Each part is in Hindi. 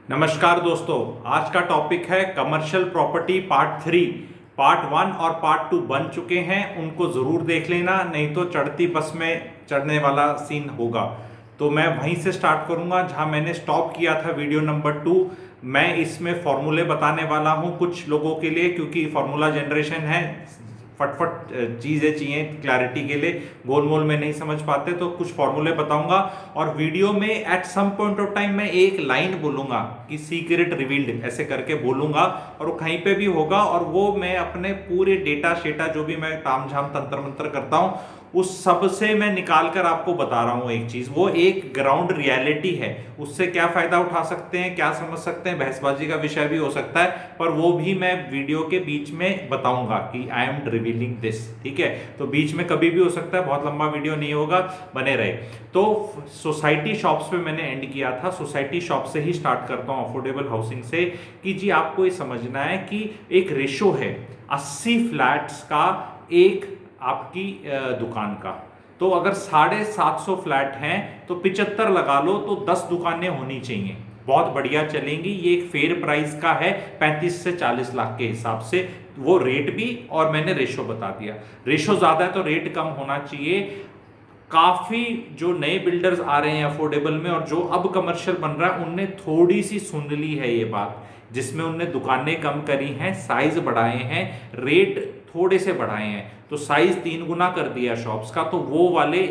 नमस्कार दोस्तों, आज का टॉपिक है कमर्शियल प्रॉपर्टी पार्ट 3। पार्ट 1 और पार्ट 2 बन चुके हैं, उनको ज़रूर देख लेना, नहीं तो चढ़ती बस में चढ़ने वाला सीन होगा। तो मैं वहीं से स्टार्ट करूंगा जहां मैंने स्टॉप किया था वीडियो नंबर 2। मैं इसमें फॉर्मूले बताने वाला हूं कुछ लोगों के लिए, क्योंकि फॉर्मूला जनरेशन है, फटफट चीज़ें चाहिए क्लैरिटी के लिए, गोलमोल में नहीं समझ पाते, तो कुछ फॉर्मूले बताऊंगा। और वीडियो में at some point of time मैं एक लाइन बोलूंगा कि सीक्रेट रिवील्ड ऐसे करके बोलूंगा, और वो कहीं पे भी होगा, और वो मैं अपने पूरे डेटा शेटा जो भी मैं तामझाम तंत्र मंत्र करता हूं उस सब से मैं निकाल कर आपको बता रहा हूं एक चीज, वो एक ग्राउंड रियलिटी है। उससे क्या फायदा उठा सकते हैं, क्या समझ सकते हैं, बहसबाजी का विषय भी हो सकता है, पर वो भी मैं वीडियो के बीच में बताऊंगा कि आई एम रिवीलिंग दिस। ठीक है, तो बीच में कभी भी हो सकता है, बहुत लंबा वीडियो नहीं होगा, बने रहे। तो सोसाइटी शॉप्स पे मैंने एंड किया था, सोसाइटी शॉप से ही स्टार्ट करता हूं, अफोर्डेबल हाउसिंग से, कि जी आपको ये समझना है कि एक रेशो है 80 फ्लैट्स का एक आपकी दुकान का। तो अगर 750 फ्लैट हैं तो 75 लगा लो, तो 10 दुकानें होनी चाहिए, बहुत बढ़िया चलेंगी। ये एक फेयर प्राइस का है, 35 से 40 लाख के हिसाब से, वो रेट भी, और मैंने रेशो बता दिया। रेशो ज्यादा है तो रेट कम होना चाहिए। काफी जो नए बिल्डर्स आ रहे हैं अफोर्डेबल में, और जो अब कमर्शियल बन रहा है, उनने थोड़ी सी सुन ली है ये बात, जिसमें उनने दुकानें कम करी हैं, साइज बढ़ाए हैं, रेट थोड़े से बढ़ाए हैं, तो साइज 3 गुना कर दिया शॉप्स का, तो वो वाले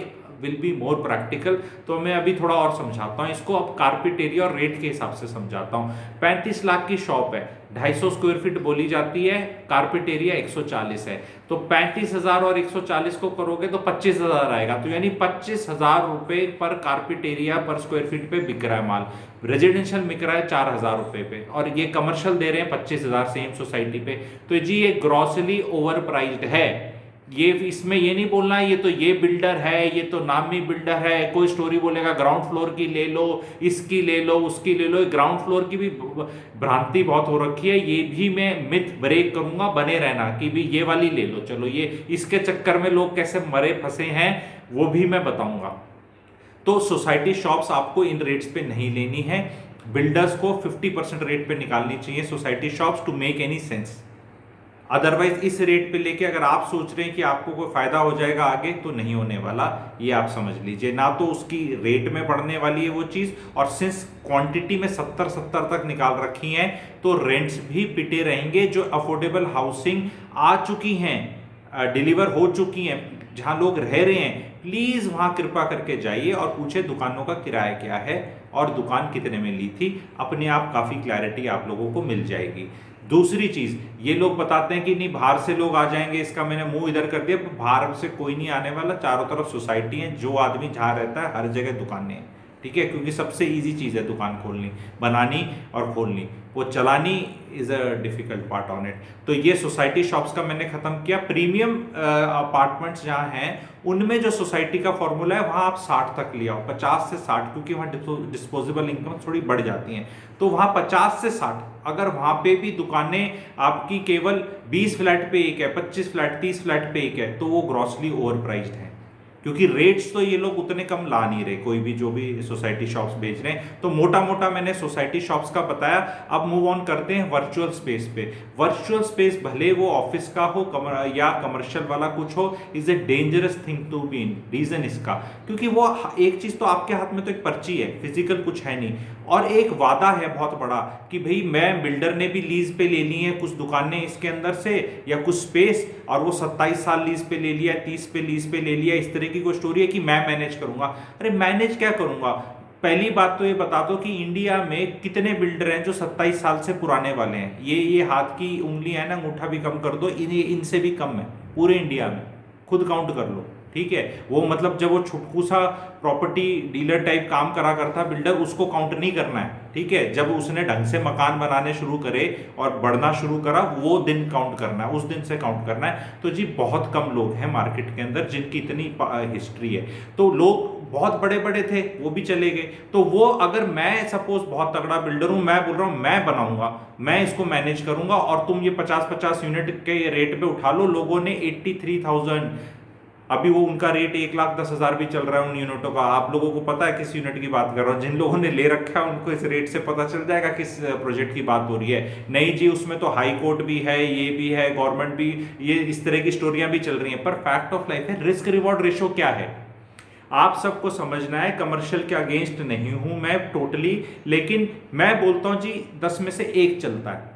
विल बी मोर प्रैक्टिकल। तो मैं अभी थोड़ा और समझाता हूँ इसको, अब कारपेट एरिया और रेट के हिसाब से समझाता हूँ। 35 लाख की शॉप है, 250 स्क्वायर फीट बोली जाती है, कारपेट एरिया 140 है, तो 35,000 और 140 को करोगे तो 25,000 आएगा, तो यानी 25,000 रुपए पर कारपेट एरिया पर स्क्वायर फीट पे बिक रहा है माल। रेजिडेंशियल बिक रहा है 4,000 रुपए पे, और ये कमर्शियल दे रहे हैं 25,000 सेम सोसाइटी पे। तो जी ये ग्रॉसली ओवर प्राइस्ड है। ये इसमें ये नहीं बोलना है ये तो ये बिल्डर है, ये तो नामी बिल्डर है, कोई स्टोरी बोलेगा ग्राउंड फ्लोर की ले लो, इसकी ले लो, उसकी ले लो। ग्राउंड फ्लोर की भी भ्रांति बहुत हो रखी है, ये भी मैं मिथ ब्रेक करूंगा, बने रहना कि भी ये वाली ले लो। चलो, ये इसके चक्कर में लोग कैसे मरे फंसे हैं वो भी मैं बताऊंगा। तो सोसाइटी शॉप्स आपको इन रेट्स पे नहीं लेनी है, बिल्डर्स को 50% रेट पे निकालनी चाहिए society shops to make any sense. Otherwise इस रेट पे लेके अगर आप सोच रहे हैं कि आपको कोई फायदा हो जाएगा आगे, तो नहीं होने वाला, ये आप समझ लीजिए। ना तो उसकी रेट में बढ़ने वाली है वो चीज, और सिंस क्वांटिटी में 70 तक निकाल रखी हैं, तो रेंट्स भी पिटे रहेंगे। जो अफोर्डेबल हाउसिंग आ चुकी हैं, डिलीवर हो चुकी हैं, जहां लोग रह रहे हैं, प्लीज वहां कृपा करके जाइए और पूछे दुकानों का किराया क्या है और दुकान कितने में ली थी। अपने आप काफी क्लैरिटी आप लोगों को मिल जाएगी। दूसरी चीज, ये लोग बताते हैं कि नहीं बाहर से लोग आ जाएंगे, इसका मैंने मुंह इधर कर दिया, बाहर से कोई नहीं आने वाला, चारों तरफ सोसाइटी है, जो आदमी जहां रहता है हर जगह दुकानें हैं। ठीक है, क्योंकि सबसे इजी चीज है दुकान खोलनी, बनानी और खोलनी, वो चलानी is a difficult part on it. तो ये सोसाइटी शॉप्स का मैंने खत्म किया। प्रीमियम अपार्टमेंट्स जहां हैं उनमें जो सोसाइटी का फॉर्मूला है, वहां आप 60 तक ले आओ, 50 से 60, क्योंकि वहां डिस्पोजेबल इनकम थोड़ी बढ़ जाती हैं, तो वहां 50 से 60। अगर वहां पे भी दुकानें आपकी केवल 20 फ्लैट पे एक है, 25 फ्लैट, 30 फ्लैट पे एक है, तो वो ग्रॉसली ओवर प्राइस्ड है, क्योंकि रेट्स तो ये लोग उतने कम ला नहीं रहे, कोई भी जो भी सोसाइटी शॉप्स बेच रहे हैं। तो मोटा मोटा मैंने सोसाइटी शॉप्स का बताया। अब मूव ऑन करते हैं वर्चुअल स्पेस पे। वर्चुअल स्पेस भले वो ऑफिस का हो या कमर्शियल वाला कुछ हो, is a dangerous thing to be in. Reason इसका, क्योंकि वो एक चीज तो आपके हाथ में तो एक पर्ची है, फिजिकल कुछ है नहीं, और एक वादा है बहुत बड़ा कि भाई मैं, बिल्डर ने भी लीज पे ले ली है कुछ दुकानें इसके अंदर से या कुछ स्पेस, और वो 27 साल लीज पे ले लिया, 30 पे लीज पे ले लिया, इस तरह की कोई स्टोरी है कि मैं मैनेज करूंगा। अरे मैनेज क्या करूंगा? पहली बात तो ये बता दो कि इंडिया में कितने बिल्डर हैं जो 27 साल से पुराने वाले हैं। ये हाथ की उंगली है ना, अंगूठा भी कम कर दो, इनसे भी कम है पूरे इंडिया में, खुद काउंट कर लो। ठीक है, वो मतलब जब वो छुटकू सा प्रॉपर्टी डीलर टाइप काम करा करता बिल्डर, उसको काउंट नहीं करना है। ठीक है, जब उसने ढंग से मकान बनाने शुरू करे और बढ़ना शुरू करा, वो दिन काउंट करना है, उस दिन से काउंट करना है। तो जी बहुत कम लोग हैं मार्केट के अंदर जिनकी इतनी हिस्ट्री है। तो लोग बहुत बड़े बड़े थे, वो भी चले गए। तो वो, अगर मैं सपोज बहुत तगड़ा बिल्डर हूं, मैं बोल रहा हूं मैं बनाऊंगा, मैं इसको मैनेज करूंगा, और तुम ये 50-50 यूनिट के रेट पे उठा लो। लोगों ने 83,000 अभी वो उनका रेट 1,10,000 भी चल रहा है उन यूनिटों का। आप लोगों को पता है किस यूनिट की बात कर रहा हूँ? जिन लोगों ने ले रखा है उनको इस रेट से पता चल जाएगा किस प्रोजेक्ट की बात हो रही है। नहीं जी, उसमें तो हाई कोर्ट भी है, ये भी है, गवर्नमेंट भी, ये इस तरह की स्टोरियां भी चल रही हैं। पर फैक्ट ऑफ लाइफ है, रिस्क रिवॉर्ड रेशो क्या है आप सबको समझना है। कमर्शियल के अगेंस्ट नहीं हूं मैं टोटली, लेकिन मैं बोलता हूं जी 10 में से 1 चलता है,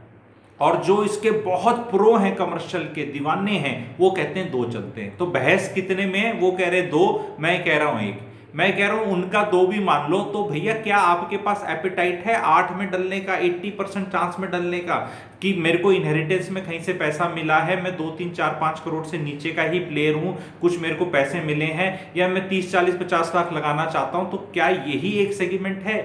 और जो इसके बहुत प्रो हैं, कमर्शियल के दीवाने हैं, वो कहते हैं 2 चलते हैं। तो बहस कितने में है? वो कह रहे 2, मैं कह रहा हूं 1। मैं कह रहा हूं उनका 2 भी मान लो, तो भैया क्या आपके पास एपेटाइट है 8 में डलने का, 80% चांस में डलने का, कि मेरे को इनहेरिटेंस में कहीं से पैसा मिला है, मैं 2, 3, 4, 5 करोड़ से नीचे का ही प्लेयर हूं, कुछ मेरे को पैसे मिले हैं, या मैं 30, 40, 50 लाख लगाना चाहता हूं, तो क्या यही एक सेगमेंट है?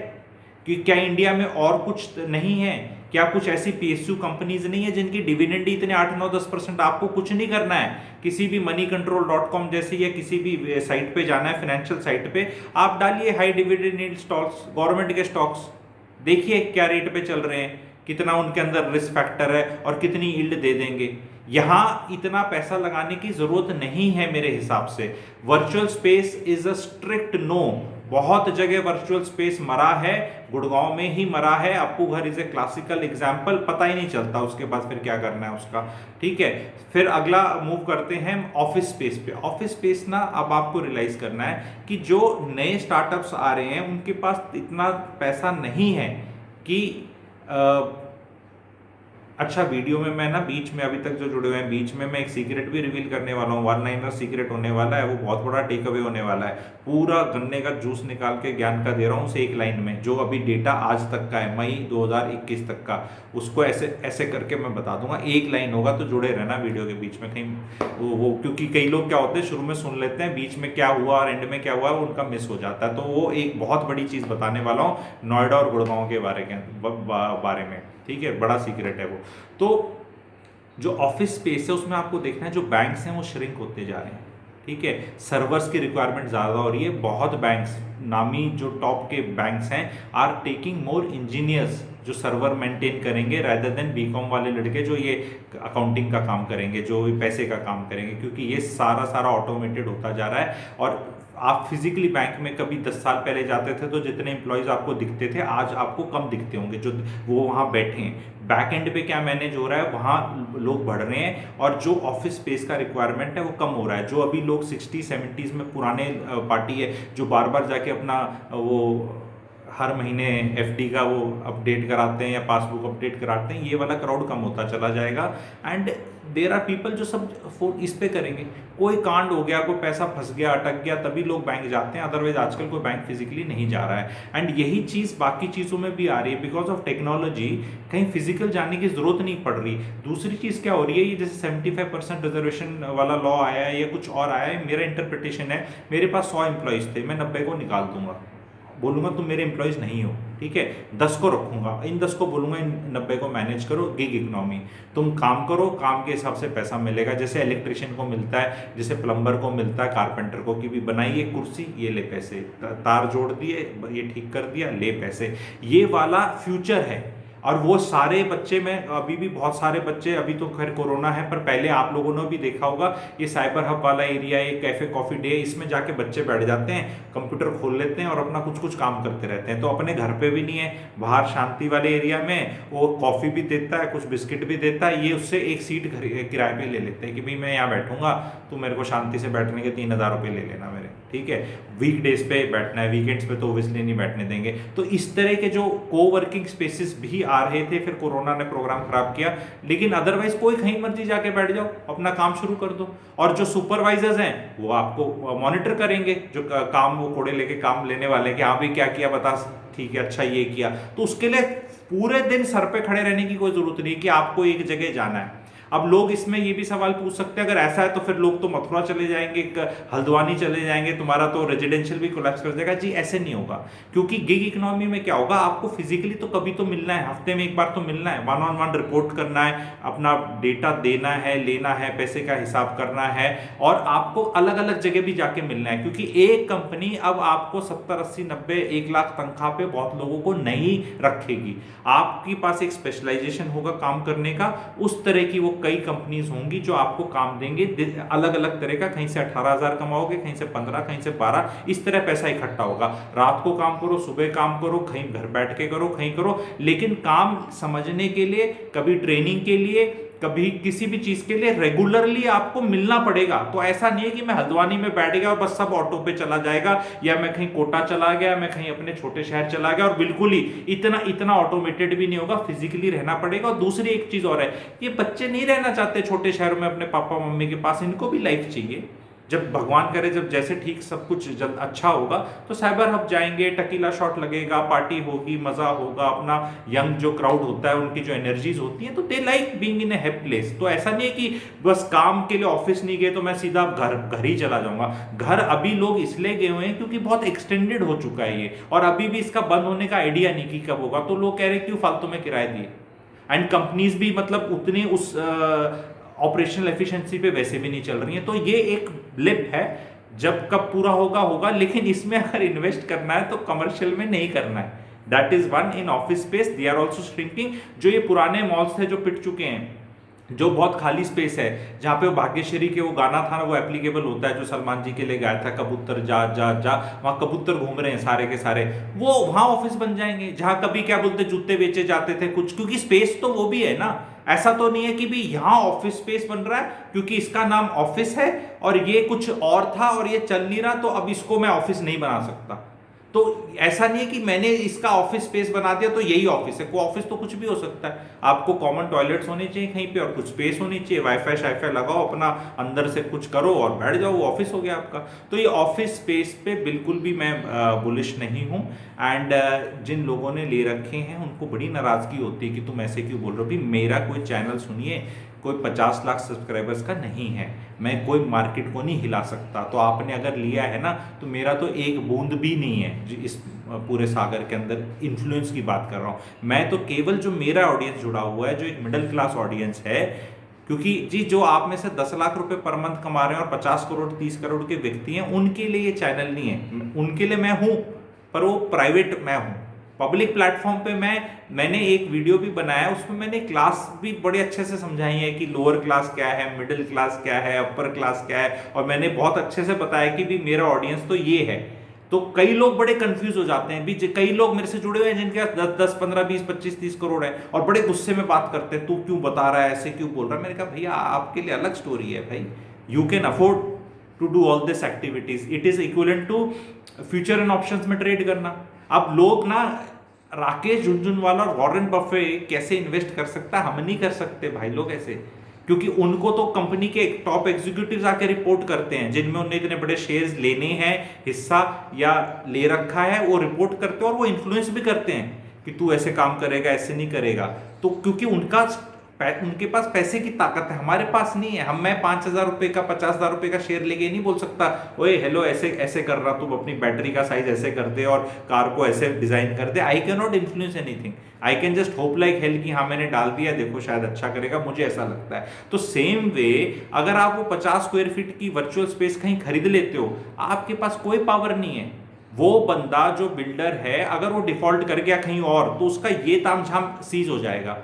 कि क्या इंडिया में और कुछ नहीं है? क्या कुछ ऐसी पीएसयू कंपनीज नहीं है जिनकी डिविडेंड इतने 8, 9, 10%? आपको कुछ नहीं करना है, किसी भी moneycontrol.com जैसी या किसी भी साइट पे जाना है, फाइनेंशियल साइट पे, आप डालिए हाई डिविडेंड स्टॉक्स, गवर्नमेंट के स्टॉक्स, देखिए क्या रेट पे चल रहे हैं, कितना उनके अंदर रिस्क फैक्टर है और कितनी यील्ड दे देंगे। यहां इतना पैसा लगाने की जरूरत नहीं है मेरे हिसाब से। Virtual space is a strict no. बहुत जगह वर्चुअल स्पेस मरा है, गुड़गांव में ही मरा है। अप्पू घर इज ए क्लासिकल एग्जाम्पल, पता ही नहीं चलता उसके बाद फिर क्या करना है उसका। ठीक है, फिर अगला मूव करते हैं ऑफिस स्पेस पे। ऑफिस स्पेस ना, अब आपको रियलाइज करना है कि जो नए स्टार्टअप्स आ रहे हैं उनके पास इतना पैसा नहीं है कि अच्छा, वीडियो में मैं ना बीच में, अभी तक जो जुड़े हुए हैं, बीच में मैं एक सीक्रेट भी रिवील करने वाला हूँ। 1-9 सीक्रेट होने वाला है, वो बहुत बड़ा टेक अवे होने वाला है। पूरा गन्ने का जूस निकाल के ज्ञान का दे रहा हूँ उसे एक लाइन में, जो अभी डेटा आज तक का है, मई 2021 तक का, उसको ऐसे ऐसे करके मैं बता दूंगा। एक लाइन होगा, तो जुड़े रहना वीडियो के बीच में कहीं वो क्योंकि कई लोग क्या होते हैं, शुरू में सुन लेते हैं, बीच में क्या हुआ और एंड में क्या हुआ वो उनका मिस हो जाता है। तो वो एक बहुत बड़ी चीज़ बताने वाला हूँ नोएडा और गुड़गांव के बारे में। ठीक है, बड़ा सीक्रेट है वो। तो जो ऑफिस स्पेस है उसमें आपको देखना है, जो बैंक्स हैं वो श्रिंक होते जा रहे हैं। ठीक है, सर्वर्स की रिक्वायरमेंट ज़्यादा हो रही है। बहुत बैंक्स, नामी जो टॉप के बैंक्स हैं, आर टेकिंग मोर इंजीनियर्स जो सर्वर मेंटेन करेंगे, रादर देन बीकॉम वाले लड़के जो ये अकाउंटिंग का काम करेंगे, जो पैसे का काम करेंगे, क्योंकि ये सारा ऑटोमेटेड होता जा रहा है। और आप फिजिकली बैंक में कभी 10 साल पहले जाते थे तो जितने एम्प्लॉयज़ आपको दिखते थे, आज आपको कम दिखते होंगे जो वो वहाँ बैठे हैं। बैक एंड पे क्या मैनेज हो रहा है, वहाँ लोग बढ़ रहे हैं, और जो ऑफिस स्पेस का रिक्वायरमेंट है वो कम हो रहा है। जो अभी लोग 60-70s में पुराने पार्टी है, जो बार बार जाके अपना वो हर महीने एफडी का वो अपडेट कराते हैं या पासबुक अपडेट कराते हैं, ये वाला क्राउड कम होता चला जाएगा। एंड देयर आर पीपल जो सब फोन इस पे करेंगे। कोई कांड हो गया, कोई पैसा फंस गया, अटक गया, तभी लोग बैंक जाते हैं, अदरवाइज आजकल कोई बैंक फिजिकली नहीं जा रहा है। एंड यही चीज़ बाकी चीज़ों में भी आ रही है, बिकॉज ऑफ टेक्नोलॉजी कहीं फिजिकल जाने की जरूरत नहीं पड़ रही। दूसरी चीज़ क्या हो रही है, ये जैसे 75% रिजर्वेशन वाला लॉ आया है या कुछ और आया है, मेरा इंटरप्रिटेशन है, मेरे पास 100 एम्प्लॉयज़ थे, मैं 90 को निकाल दूंगा, बोलूंगा तुम मेरे एम्प्लॉयज नहीं हो, ठीक है, 10 को रखूंगा, इन 10 को बोलूंगा इन 90 को मैनेज करो, गिग इकोनॉमी, तुम काम करो, काम के हिसाब से पैसा मिलेगा, जैसे इलेक्ट्रिशियन को मिलता है, जैसे प्लम्बर को मिलता है, कारपेंटर को, कि भी बनाइए कुर्सी, ये ले पैसे, तार जोड़ दिए, ये ठीक कर दिया, ले पैसे। ये वाला फ्यूचर है। और वो सारे बच्चे में अभी भी बहुत सारे बच्चे, अभी तो खैर कोरोना है, पर पहले आप लोगों ने भी देखा होगा, ये साइबर हब वाला एरिया, ये कैफे कॉफी डे, इसमें जाके बच्चे बैठ जाते हैं, कंप्यूटर खोल लेते हैं और अपना कुछ कुछ काम करते रहते हैं। तो अपने घर पे भी नहीं है, बाहर शांति वाले एरिया में वो कॉफी भी देता है, कुछ बिस्किट भी देता है, ये उससे एक सीट किराए पे ले लेते हैं कि भाई मैं यहाँ बैठूंगा, तो मेरे को शांति से बैठने के 3,000 रुपये ले लेना मेरे, ठीक है। वीक डेज पे बैठना है, वीकेंड्स पे तो ओबियसली नहीं बैठने देंगे। तो इस तरह के जो को वर्किंग स्पेसिस भी आ रहे थे, फिर कोरोना ने प्रोग्राम खराब किया, लेकिन अदरवाइज कोई कहीं मर्जी जाके बैठ जाओ, अपना काम शुरू कर दो। और जो सुपरवाइजर्स हैं वो आपको मॉनिटर करेंगे, जो काम वो कोड़े लेके काम लेने वाले, कि हाँ भाई क्या किया बता, ठीक है अच्छा ये किया। तो उसके लिए पूरे दिन सर पे खड़े रहने की कोई जरूरत नहीं कि आपको एक जगह जाना है। अब लोग इसमें ये भी सवाल पूछ सकते हैं, अगर ऐसा है तो फिर लोग तो मथुरा चले जाएंगे, हल्द्वानी चले जाएंगे, तुम्हारा तो रेजिडेंशियल भी कोलैप्स कर जाएगा। जी ऐसे नहीं होगा, क्योंकि गिग इकोनॉमी में क्या होगा, आपको फिजिकली तो कभी तो मिलना है, हफ्ते में एक बार तो मिलना है, 1-on-1 रिपोर्ट करना है, अपना डेटा देना है, लेना है, पैसे का हिसाब करना है, और आपको अलग अलग जगह भी जाके मिलना है। क्योंकि एक कंपनी अब आपको 70, 80, 90, 1 लाख तनख्वाह पे बहुत लोगों को नहीं रखेगी। आपके पास एक स्पेशलाइजेशन होगा काम करने का, उस तरह की वो कई कंपनीज होंगी जो आपको काम देंगे अलग अलग तरह का, कहीं से 18,000 कमाओगे, कहीं से 15, कहीं से 12, इस तरह पैसा इकट्ठा होगा। रात को काम करो, सुबह काम करो, कहीं घर बैठ के करो, कहीं करो, लेकिन काम समझने के लिए, कभी ट्रेनिंग के लिए, कभी किसी भी चीज के लिए रेगुलरली आपको मिलना पड़ेगा। तो ऐसा नहीं है कि मैं हल्द्वानी में बैठ गया और बस सब ऑटो पे चला जाएगा, या मैं कहीं कोटा चला गया, मैं कहीं अपने छोटे शहर चला गया और बिल्कुल ही इतना इतना ऑटोमेटेड भी नहीं होगा, फिजिकली रहना पड़ेगा। और दूसरी एक चीज और है, ये बच्चे नहीं रहना चाहते छोटे शहरों में अपने पापा मम्मी के पास, इनको भी लाइफ चाहिए। जब भगवान करे, जब जैसे ठीक सब कुछ जब अच्छा होगा तो साइबर हब जाएंगे, टकीला शॉट लगेगा, पार्टी होगी, मजा होगा, अपना यंग जो क्राउड होता है उनकी जो एनर्जीज होती है, तो they like being in A happy place. तो ऐसा नहीं है कि बस काम के लिए ऑफिस नहीं गए तो मैं सीधा घर ही चला जाऊंगा। घर अभी लोग इसलिए गए हुए हैं क्योंकि बहुत एक्सटेंडेड हो चुका है ये, और अभी भी इसका बंद होने का आइडिया नहीं कि कब होगा। तो लोग कह रहे हैं क्यों फालतू में किराए दिए, एंड कंपनीज भी मतलब उतनी उस ऑपरेशनल एफिशिएंसी पे वैसे भी नहीं चल रही है। तो ये एक ब्लिप है, जब कब पूरा होगा होगा, लेकिन इसमें अगर इन्वेस्ट करना है तो कमर्शियल में नहीं करना है। That is one. In office space they are also shrinking. जो ये पुराने मॉल्स थे जो पिट चुके हैं, जो बहुत खाली स्पेस है, जहां पे वो भाग्यश्री के वो गाना था ना, वो एप्लीकेबल होता है जो सलमान जी के लिए गाया था, कबूतर जा जा जा, वहां कबूतर घूम रहे हैं सारे के सारे, वो वहां ऑफिस बन जाएंगे। जहां कभी क्या बोलते जूते बेचे जाते थे कुछ, क्योंकि स्पेस तो वो भी है ना। ऐसा तो नहीं है कि भी यहां ऑफिस स्पेस बन रहा है क्योंकि इसका नाम ऑफिस है और ये कुछ और था और ये चल नहीं रहा, तो अब इसको मैं ऑफिस नहीं बना सकता। तो ऐसा नहीं है कि मैंने इसका ऑफिस स्पेस बना दिया तो यही ऑफिस है। कोई ऑफिस तो कुछ भी हो सकता है। आपको कॉमन टॉयलेट्स होने चाहिए कहीं पे और कुछ स्पेस होनी चाहिए, वाईफाई शाईफाई लगाओ, अपना अंदर से कुछ करो और बैठ जाओ, वो ऑफिस हो गया आपका। तो ये ऑफिस स्पेस पे बिल्कुल भी मैं बुलिश नहीं हूँ। एंड जिन लोगों ने ले रखे हैं उनको बड़ी नाराजगी होती है कि तुम ऐसे क्यों बोल रहे हो। भी मेरा कोई चैनल सुनिए, कोई 50 लाख सब्सक्राइबर्स का नहीं है, मैं कोई मार्केट को नहीं हिला सकता। तो आपने अगर लिया है ना, तो मेरा तो एक बूंद भी नहीं है इस पूरे सागर के अंदर इन्फ्लुएंस की बात कर रहा हूँ। मैं तो केवल जो मेरा ऑडियंस जुड़ा हुआ है, जो एक मिडिल क्लास ऑडियंस है, क्योंकि जी जो आप में से 10 लाख रुपए पर मंथ कमा रहे हैं और 50 करोड़ 30 करोड़ के व्यक्ति हैं, उनके लिए ये चैनल नहीं है। उनके लिए मैं हूं, पर वो प्राइवेट मैं हूं। पब्लिक प्लेटफॉर्म पे मैंने एक वीडियो भी बनाया, उसमें मैंने क्लास भी बड़े अच्छे से समझाई है कि लोअर क्लास क्या है, मिडिल क्लास क्या है, अपर क्लास क्या है, और मैंने बहुत अच्छे से बताया कि भी मेरा ऑडियंस तो ये है। तो कई लोग बड़े कंफ्यूज हो जाते हैं भी, कई लोग मेरे से जुड़े हुए हैं जिनके पास 10 15 20 25 30 करोड़ है और बड़े गुस्से में बात करते हैं, तू क्यों बता रहा है, ऐसे क्यों बोल रहा है। मैंने कहा भैया आपके लिए अलग स्टोरी है भाई, you can afford to do all this activities. It is equivalent to future and options में ट्रेड करना। अब लोग ना राकेश झुनझुनवाला और वॉरेन बफे कैसे इन्वेस्ट कर सकता है, हम नहीं कर सकते भाई लोग ऐसे, क्योंकि उनको तो कंपनी के टॉप एग्जीक्यूटिव्स आके रिपोर्ट करते हैं, जिनमें उन्हें इतने बड़े शेयर्स लेने हैं, हिस्सा या ले रखा है, वो रिपोर्ट करते हैं और वो इन्फ्लुएंस भी करते हैं कि तू ऐसे काम करेगा, ऐसे नहीं करेगा। तो क्योंकि उनके पास पैसे की ताकत है, हमारे पास नहीं है। मैं 5,000 रुपए का 50,000 रुपए का शेयर लेके नहीं बोल सकता, ओए हेलो ऐसे ऐसे कर रहा, तुम अपनी बैटरी का साइज ऐसे कर दे और कार को ऐसे डिजाइन कर दे। I can not influence anything, I can just hope like hell कि हाँ मैंने डाल दिया, देखो शायद अच्छा करेगा, मुझे ऐसा लगता है। तो सेम वे अगर आप वो 50 स्क्वायर फीट की वर्चुअल स्पेस कहीं खरीद लेते हो, आपके पास कोई पावर नहीं है। वो बंदा जो बिल्डर है, अगर वो डिफॉल्ट कर गया कहीं और, तो उसका ये तामझाम सीज हो जाएगा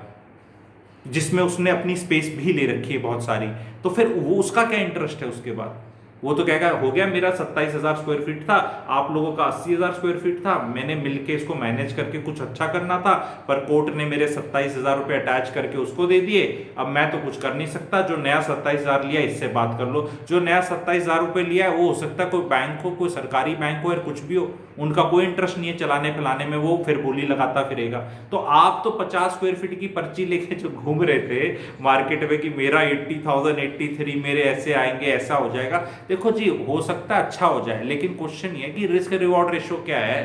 जिसमें उसने अपनी स्पेस भी ले रखी है बहुत सारी। तो फिर वो उसका क्या इंटरेस्ट है उसके बाद? वो तो कहेगा हो गया मेरा 27,000 स्क्वायर फीट था, आप लोगों का 80,000 स्क्वायर फीट था, मैंने मिलके इसको मैनेज करके कुछ अच्छा करना था, पर कोर्ट ने मेरे 27,000 रुपए अटैच करके उसको दे दिए, अब मैं तो कुछ कर नहीं सकता। जो नया 27,000 लिया इससे बात कर लो। जो नया 27,000 रुपए लिया है वो हो सकता है कोई बैंक हो, कोई सरकारी बैंक हो या कुछ भी हो, उनका कोई इंटरेस्ट नहीं है चलाने फैलाने में, वो फिर बोली लगाता फिरेगा। तो आप तो 50 स्क्वायर फीट की पर्ची लेके जो घूम रहे थे मार्केट में कि मेरा 80,000 83 मेरे ऐसे आएंगे, ऐसा हो जाएगा। देखो जी हो सकता है अच्छा हो जाए, लेकिन क्वेश्चन ये है कि रिस्क रिवॉर्ड रेशियो क्या है।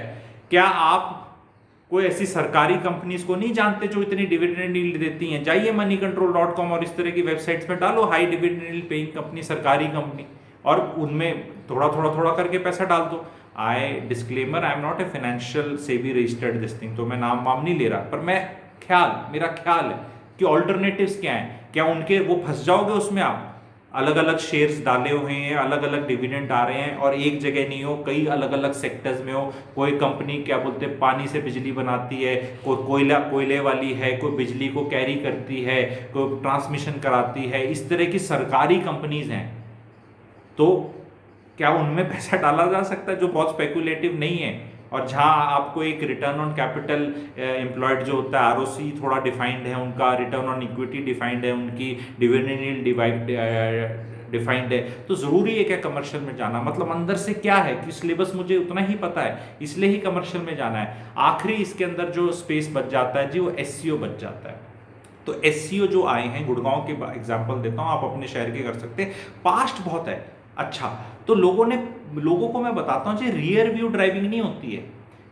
क्या आप कोई ऐसी सरकारी कंपनीज को नहीं जानते जो इतनी डिविडेंड यील्ड देती हैं? जाइए moneycontrol.com और इस तरह की वेबसाइट्स में डालो high dividend yield paying company, सरकारी कंपनी, और उनमें थोड़ा थोड़ा करके पैसा डाल दो। I disclaimer, I am not a financial SEBI registered this thing, तो मैं नाम वाम नहीं ले रहा, पर मेरा ख्याल है कि ऑल्टरनेटिव्स क्या है। क्या उनके वो फंस जाओगे उसमें? आप अलग अलग शेयर्स डाले हुए हैं, अलग अलग डिविडेंड आ रहे हैं, और एक जगह नहीं हो, कई अलग अलग सेक्टर्स में हो। कोई कंपनी क्या बोलते हैं पानी से बिजली बनाती है, कोई कोयले वाली है, कोई बिजली को कैरी करती है, कोई ट्रांसमिशन कराती है, इस तरह की सरकारी कंपनीज हैं। तो क्या उनमें पैसा डाला जा सकता है जो बहुत स्पेकुलेटिव नहीं है, और जहां आपको एक रिटर्न ऑन कैपिटल एम्प्लॉयड जो होता है आरओसी थोड़ा डिफाइंड है उनका, रिटर्न ऑन इक्विटी डिफाइंड है उनकी, डिविडेंड यील्ड डिफाइंड है। तो जरूरी है क्या कमर्शियल में जाना? मतलब अंदर से क्या है कि सिलेबस मुझे उतना ही पता है, इसलिए ही कमर्शियल में जाना है। आखिरी इसके अंदर जो स्पेस बच जाता है जी वो एससीओ बच जाता है। तो एससीओ जो आए हैं, गुड़गांव के एग्जांपल देता हूं, आप अपने शहर के कर सकते हैं, पास्ट बहुत है। अच्छा, तो लोगों को मैं बताता हूं जी, रियर व्यू ड्राइविंग नहीं होती है,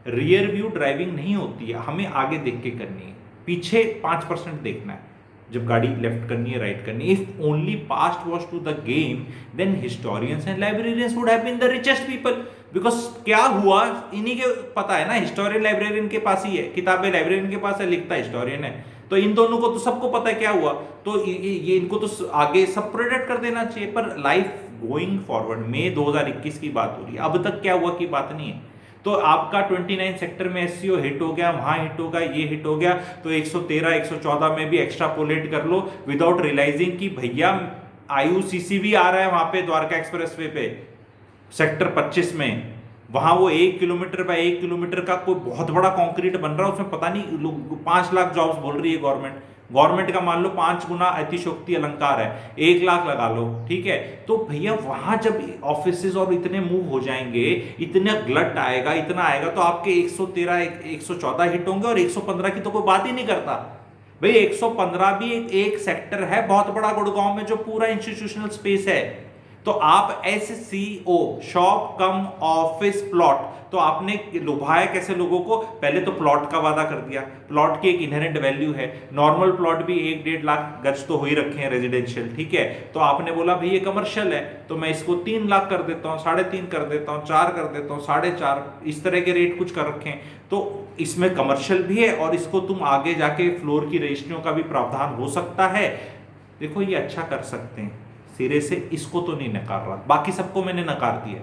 रियर व्यू ड्राइविंग नहीं होती है, हमें आगे देख के करनी है, पीछे 5% देखना है जब गाड़ी लेफ्ट करनी है, राइट करनी है। If only past was to the game, then historians and librarians would have been the richest people, because क्या हुआ इन्हीं के पता है ना, हिस्टोरियन लाइब्रेरियन के पास ही है, किताबें लाइब्रेरियन के पास है, लिखता हिस्टोरियन है। तो इन दोनों को तो सबको पता है क्या हुआ, तो ये इनको तो आगे सब प्रोडक्ट कर देना चाहिए। पर लाइफ गोइंग फॉरवर्ड, मई 2021 की बात हो रही है, अब तक क्या हुआ की बात नहीं है। तो आपका 29 सेक्टर में एससीओ हिट हो गया, वहां हिट होगा, ये हिट हो गया, तो 113 114 में भी एक्स्ट्रापोलेट कर लो विदाउट रियलाइजिंग कि भैया आईयूसीसी भी आ रहा है वहां पे द्वारका एक्सप्रेसवे पे सेक्टर 25 में, वहां वो 1 किलोमीटर बाय 1 किलोमीटर का कोई बहुत बड़ा कंक्रीट बन रहा है, उसमें पता नहीं लोग 5 लाख जॉब्स बोल रही है गवर्नमेंट का मान लो 5 गुना अतिशोक्ति अलंकार है, 1 लाख लगा लो, ठीक है। तो भैया वहां जब ऑफिसेज और इतने मूव हो जाएंगे, इतना ग्लट आएगा, इतना आएगा, तो आपके 113 114 हिट होंगे, और 115 की तो कोई बात ही नहीं करता भाई। 115 भी एक सेक्टर है बहुत बड़ा गुड़गांव में जो पूरा इंस्टीट्यूशनल स्पेस है। तो आप एससीओ, शॉप कम ऑफिस प्लॉट, तो आपने लुभाया कैसे लोगों को? पहले तो प्लॉट का वादा कर दिया, प्लॉट की एक इनहेरेंट वैल्यू है, नॉर्मल प्लॉट भी 1-1.5 लाख गज तो हो ही रखे हैं रेजिडेंशियल, ठीक है। तो आपने बोला भाई ये कमर्शियल है तो मैं इसको 3 लाख कर देता हूं, 3.5 कर देता हूं, 4 कर देता हूं, 4.5, इस तरह के रेट कुछ कर रखे हैं। तो इसमें कमर्शियल भी है, और इसको तुम आगे जाके फ्लोर की रजिस्ट्रियों का भी प्रावधान हो सकता है। देखो ये अच्छा कर सकते हैं, सिरे से इसको तो नहीं नकार रहा, बाकी सबको मैंने नकार दिया,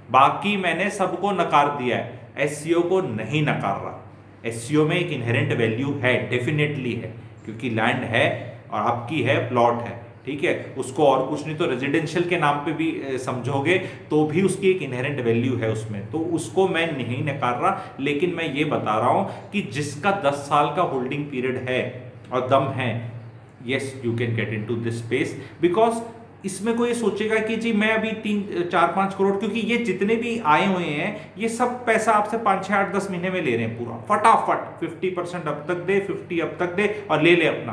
बाकी मैंने सबको नकार दिया है, एससीओ को नहीं नकार रहा। एससीओ में एक इनहेरेंट वैल्यू है, डेफिनेटली है, क्योंकि लैंड है और आपकी है, प्लॉट है, ठीक है। उसको और कुछ नहीं तो रेजिडेंशियल के नाम पे भी समझोगे तो भी उसकी एक इनहेरेंट वैल्यू है उसमें, तो उसको मैं नहीं नकार रहा। लेकिन मैं ये बता रहा हूं कि जिसका 10 साल का होल्डिंग पीरियड है और दम है, yes you can get into this space, because इसमें कोई सोचेगा कि जी मैं अभी 3-4-5 करोड़, क्योंकि ये जितने भी आए हुए हैं ये सब पैसा आपसे 5-6-8-10 महीने में ले रहे हैं पूरा फटाफट, 50% अब तक दे, 50 अब तक दे और ले ले अपना।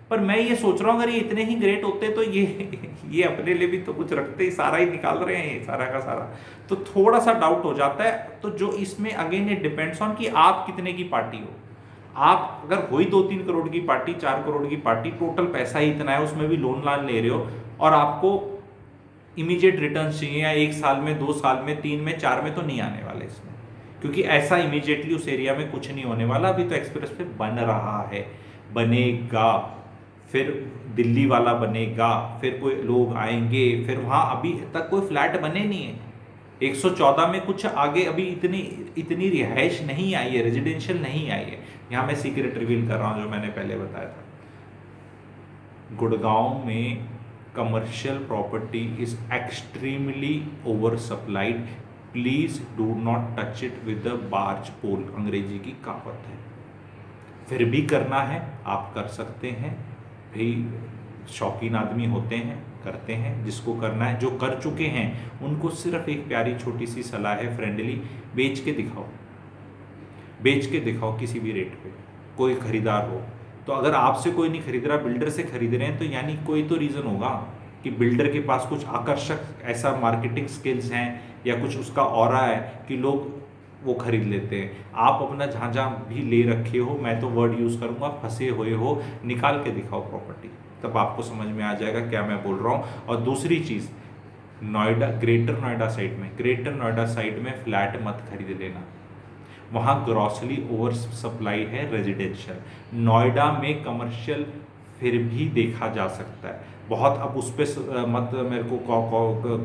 पर मैं ये सोच रहा हूं अगर ये इतने ही ग्रेट होते तो ये अपने लिए भी तो कुछ रखते ही, सारा ही निकाल रहे हैं ये सारा का सारा, तो थोड़ा सा डाउट हो जाता है। तो जो इसमें अगेन इट डिपेंड्स ऑन कि आप कितने की पार्टी हो। आप अगर वही 2-3 करोड़ की पार्टी, 4 करोड़ की पार्टी, टोटल पैसा ही इतना है, उसमें भी लोन ले रहे हो और आपको इमीडिएट रिटर्न चाहिए, या 1 साल में, 2 साल में, 3 में, 4 में, तो नहीं आने वाले इसमें, क्योंकि ऐसा इमीडिएटली उस एरिया में कुछ नहीं होने वाला। अभी तो एक्सप्रेस पे बन रहा है, बनेगा, फिर दिल्ली वाला बनेगा, फिर कोई लोग आएंगे, फिर वहां अभी तक कोई फ्लैट बने नहीं है। 114 में कुछ आगे अभी इतनी रिहाइश नहीं आई है, रेजिडेंशियल नहीं आई है। यहां मैं सीक्रेट रिवील कर रहा हूं जो मैंने पहले बताया था, गुड़गांव में commercial property is extremely oversupplied, please do not touch it with the barge pole, Angrezi की कहावत है। फिर भी करना है आप कर सकते हैं भाई, शौकीन आदमी होते हैं, करते हैं, जिसको करना है, जो कर चुके हैं उनको सिर्फ एक प्यारी छोटी सी सलाह है, फ्रेंडली, बेच के दिखाओ, बेच के दिखाओ किसी भी रेट पे, कोई खरीदार हो। तो अगर आपसे कोई नहीं खरीद रहा, बिल्डर से खरीद रहे हैं, तो यानी कोई तो रीज़न होगा कि बिल्डर के पास कुछ आकर्षक ऐसा मार्केटिंग स्किल्स हैं या कुछ उसका ऑरा है कि लोग वो खरीद लेते हैं। आप अपना जहाँ जहाँ भी ले रखे हो, मैं तो वर्ड यूज़ करूँगा, फंसे हुए हो, निकाल के दिखाओ प्रॉपर्टी, तब आपको समझ में आ जाएगा क्या मैं बोल रहा हूँ। और दूसरी चीज़, नोएडा, ग्रेटर नोएडा साइड में फ्लैट मत खरीद लेना, वहाँ ग्रॉसली ओवर सप्लाई है रेजिडेंशियल। नोएडा में कमर्शियल फिर भी देखा जा सकता है। बहुत अब उस पर मत मेरे को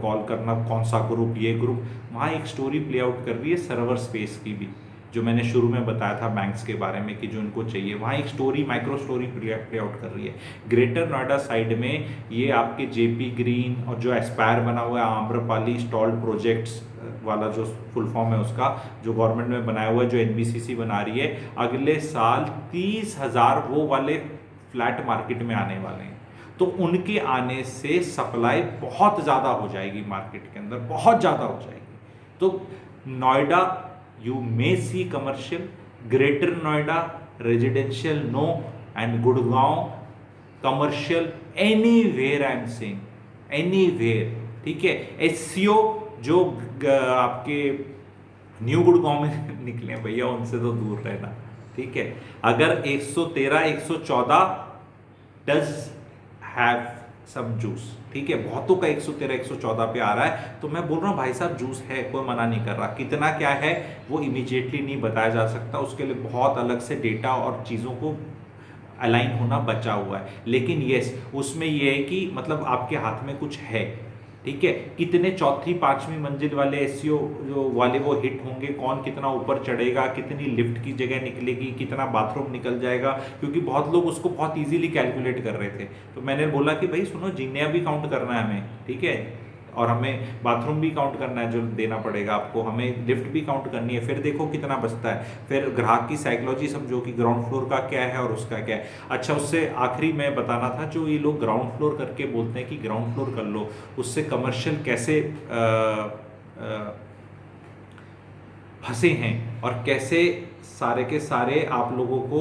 कॉल करना कौन सा ग्रुप, ये ग्रुप, वहाँ एक स्टोरी प्ले आउट कर रही है सर्वर स्पेस की भी, जो मैंने शुरू में बताया था बैंक्स के बारे में कि जो इनको चाहिए, वहाँ एक story, micro story play out कर रही है। ग्रेटर नोएडा साइड में ये आपके जेपी ग्रीन और जो एस्पायर बना हुआ है, आम्रपाली स्टॉल्ड प्रोजेक्ट्स वाला जो फुल फॉर्म है उसका, जो गवर्नमेंट में बनाया हुआ है, जो एनबीसीसी बना रही है, अगले साल 30,000 वो वाले फ्लैट मार्केट में आने वाले हैं। तो उनके आने से सप्लाई बहुत ज़्यादा हो जाएगी मार्केट के अंदर, बहुत ज़्यादा हो जाएगी। तो Noida you may see commercial, greater Noida residential no, and Gurgaon commercial anywhere I am saying, anywhere, ठीक है। SCO जो आपके न्यू गुड़गांव में निकले भैया, उनसे तो दूर रहना, ठीक है। अगर 113 114 डज हैव सम जूस, ठीक है, बहुतों का 113 114 पे आ रहा है, तो मैं बोल रहा हूँ भाई साहब जूस है, कोई मना नहीं कर रहा। कितना क्या है वो इमीडिएटली नहीं बताया जा सकता, उसके लिए बहुत अलग से डेटा और चीज़ों को अलाइन होना बचा हुआ है। लेकिन यस, उसमें ये है कि मतलब आपके हाथ में कुछ है, ठीक है। कितने चौथी पांचवी मंजिल वाले एसईओ जो वाले वो हिट होंगे, कौन कितना ऊपर चढ़ेगा, कितनी लिफ्ट की जगह निकलेगी, कितना बाथरूम निकल जाएगा, क्योंकि बहुत लोग उसको बहुत इजीली कैलकुलेट कर रहे थे। तो मैंने बोला कि भाई सुनो, जीनिया भी काउंट करना है हमें, ठीक है, और हमें बाथरूम भी काउंट करना है जो देना पड़ेगा आपको, हमें लिफ्ट भी काउंट करनी है, फिर देखो कितना बचता है। फिर ग्राहक की साइकोलॉजी समझो कि ग्राउंड फ्लोर का क्या है और उसका क्या है। अच्छा, उससे आखिरी में बताना था, जो ये लोग ग्राउंड फ्लोर करके बोलते हैं कि ग्राउंड फ्लोर कर लो, उससे कमर्शियल कैसे फंसे हैं और कैसे सारे के सारे आप लोगों को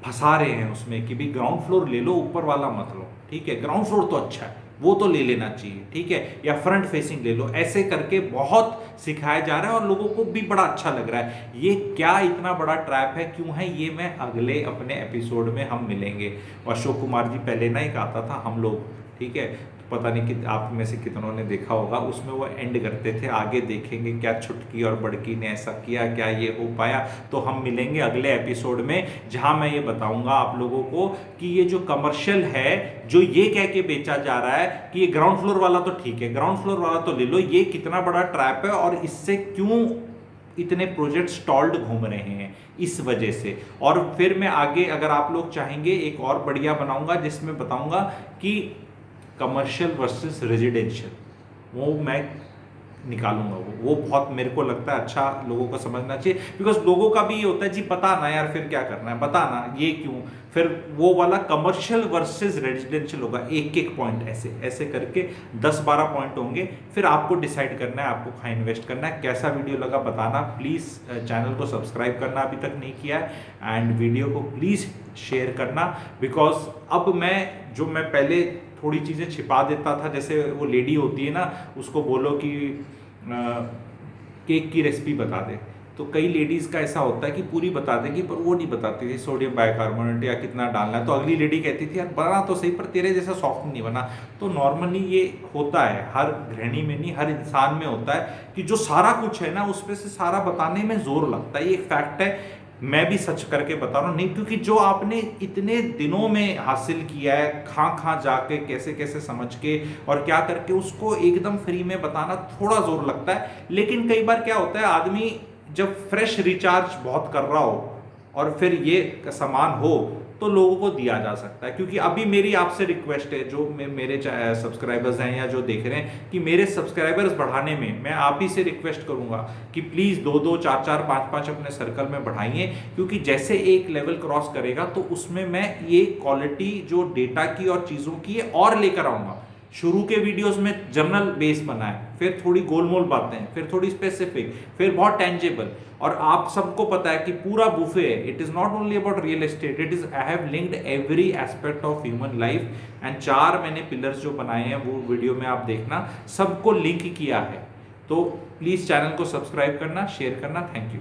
फंसा रहे हैं उसमें कि भी ग्राउंड फ्लोर ले लो, ऊपर वाला मत लो, ठीक है, ग्राउंड फ्लोर तो अच्छा है, वो तो ले लेना चाहिए, ठीक है, या फ्रंट फेसिंग ले लो। ऐसे करके बहुत सिखाया जा रहा है और लोगों को भी बड़ा अच्छा लग रहा है। ये क्या इतना बड़ा ट्रैप है, क्यों है, ये मैं अगले अपने एपिसोड में हम मिलेंगे। अशोक कुमार जी पहले ना एक आता था हम लोग, ठीक है, पता नहीं कि आप में से कितनों ने देखा होगा, उसमें वो एंड करते थे, आगे देखेंगे क्या छुटकी और बड़की ने ऐसा किया, क्या ये हो पाया। तो हम मिलेंगे अगले एपिसोड में, जहां मैं ये बताऊंगा आप लोगों को कि ये जो कमर्शियल है, जो ये कह के बेचा जा रहा है कि ये ग्राउंड फ्लोर वाला तो ठीक है, ग्राउंड फ्लोर वाला तो ले लो, ये कितना बड़ा ट्रैप है और इससे क्यों इतने प्रोजेक्ट स्टॉल्ड घूम रहे हैं इस वजह से। और फिर मैं आगे, अगर आप लोग चाहेंगे, एक और बढ़िया बनाऊंगा जिसमें बताऊंगा कि कमर्शियल वर्सेस रेजिडेंशियल, वो मैं निकालूंगा। वो बहुत मेरे को लगता है अच्छा लोगों को समझना चाहिए, बिकॉज लोगों का भी ये होता है जी पता ना यार, फिर क्या करना है, बताना ये क्यों, फिर वो वाला कमर्शियल वर्सेस रेजिडेंशियल होगा, एक एक पॉइंट ऐसे ऐसे करके 10-12 पॉइंट होंगे। फिर आपको डिसाइड करना है आपको कहाँ इन्वेस्ट करना है। कैसा वीडियो लगा बताना, प्लीज़ चैनल को सब्सक्राइब करना अभी तक नहीं किया है, एंड वीडियो को प्लीज़ शेयर करना, बिकॉज अब मैं पहले थोड़ी चीज़ें छिपा देता था, जैसे वो लेडी होती है ना, उसको बोलो कि केक की रेसिपी बता दे, तो कई लेडीज़ का ऐसा होता है कि पूरी बता देगी पर वो नहीं बताती थी सोडियम बाइकार्बोनेट या कितना डालना है, तो अगली लेडी कहती थी यार बना तो सही पर तेरे जैसा सॉफ्ट नहीं बना। तो नॉर्मली ये होता है, हर गृहिणी में नहीं, हर इंसान में होता है कि जो सारा कुछ है ना उसमें से सारा बताने में जोर लगता है। ये एक फैक्ट है, मैं भी सच करके बता रहा हूँ, नहीं क्योंकि जो आपने इतने दिनों में हासिल किया है, खां जाके कैसे कैसे समझ के और क्या करके, उसको एकदम फ्री में बताना थोड़ा जोर लगता है। लेकिन कई बार क्या होता है, आदमी जब फ्रेश रिचार्ज बहुत कर रहा हो और फिर ये सामान हो तो लोगों को दिया जा सकता है। क्योंकि अभी मेरी आपसे रिक्वेस्ट है, जो मेरे सब्सक्राइबर्स हैं या जो देख रहे हैं, कि मेरे सब्सक्राइबर्स बढ़ाने में मैं आप ही से रिक्वेस्ट करूंगा कि प्लीज़ 2-2, 4-4, 5-5 अपने सर्कल में बढ़ाइए, क्योंकि जैसे एक लेवल क्रॉस करेगा तो उसमें मैं ये क्वालिटी जो डेटा की और चीज़ों की है और लेकर आऊँगा। शुरू के वीडियोस में जनरल बेस बनाए, फिर थोड़ी गोलमोल बातें, फिर थोड़ी स्पेसिफिक, फिर बहुत टेंजेबल, और आप सबको पता है कि पूरा बुफे है। It is not only about real estate, it is I have linked every aspect of human life, and 4 मैंने पिलर्स जो बनाए हैं वो वीडियो में आप देखना, सबको लिंक किया है। तो प्लीज चैनल को सब्सक्राइब करना, शेयर करना। Thank you.